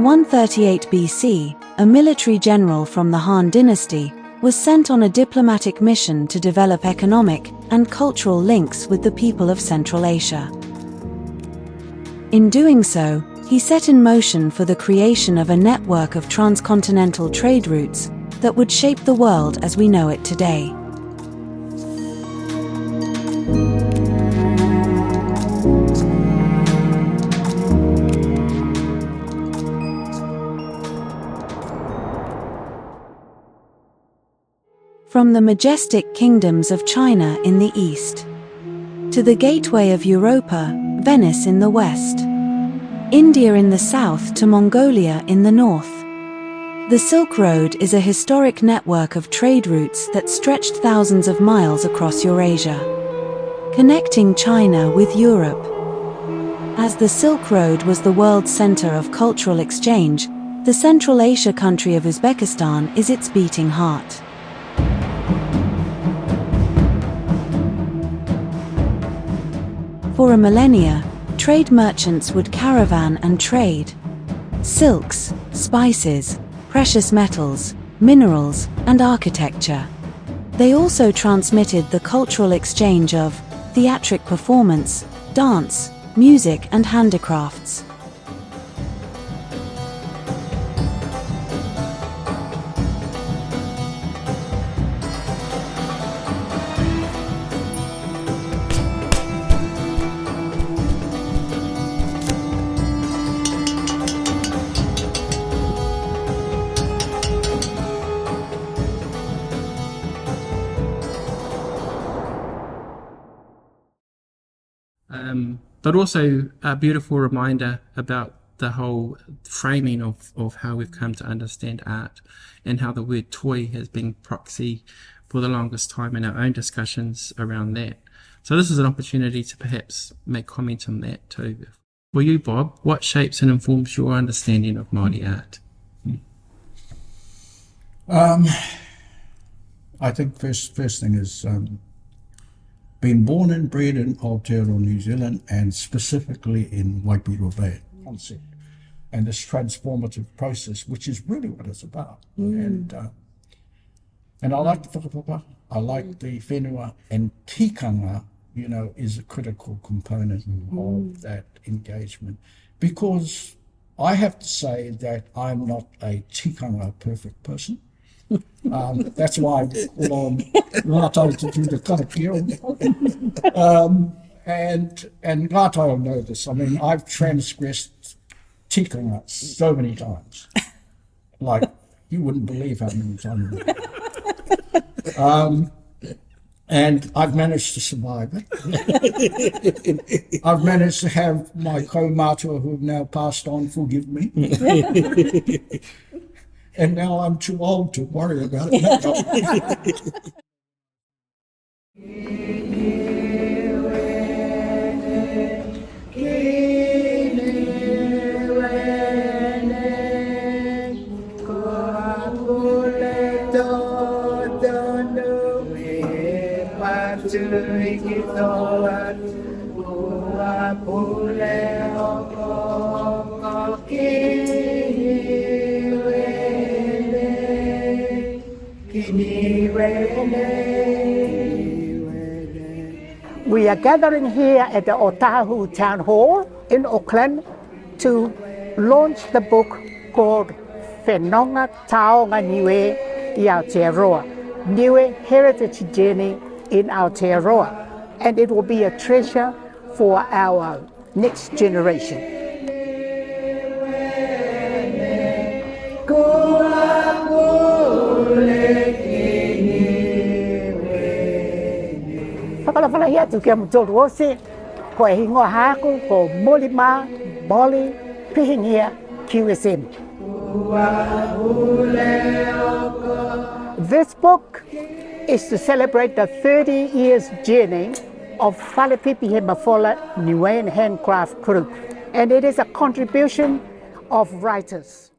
In 138 BC, a military general from the Han dynasty was sent on a diplomatic mission to develop economic and cultural links with the people of Central Asia. In doing so, he set in motion for the creation of a network of transcontinental trade routes that would shape the world as we know it today. From the majestic kingdoms of China in the east, to the gateway of Europa, Venice in the west, India in the south to Mongolia in the north, the Silk Road is a historic network of trade routes that stretched thousands of miles across Eurasia, connecting China with Europe. As the Silk Road was the world's center of cultural exchange, the Central Asia country of Uzbekistan is its beating heart. For a millennia, trade merchants would caravan and trade silks, spices, precious metals, minerals, and architecture. They also transmitted the cultural exchange of theatric performance, dance, music, and handicrafts. But also a beautiful reminder about the whole framing of how we've come to understand art, and how the word toy has been proxy for the longest time in our own discussions around that. So this is an opportunity to perhaps make comment on that too. For you, Bob, what shapes and informs your understanding of Māori art? I think first thing is been born and bred in Aotearoa, New Zealand, and specifically in Waipiro Bay concept, and this transformative process, which is really what it's about. And I like the whakapapa, I like the whenua, and tikanga, is a critical component of that engagement, because I have to say that I'm not a tikanga perfect person. That's why I call on Ngātai to do the karakia. And Ngātai will know this. I mean, I've transgressed tikanga so many times. Like, you wouldn't believe how many times. And I've managed to survive it. I've managed to have my kaumātua who have now passed on forgive me. And now I'm too old to worry about it. We are gathering here at the Otahu Town Hall in Auckland to launch the book called Whenonga Taonga Niue i Aotearoa, Niue Heritage Journey in Aotearoa, and it will be a treasure for our next generation. Whakalawhala ia tu kia mtoto ose, ko e hingoa haku, ko Molima, Molly, Pihingia, QSM. This book is to celebrate the 30 years journey of Whalepipi He Mawhola Niuean Handcraft Group, and it is a contribution of writers.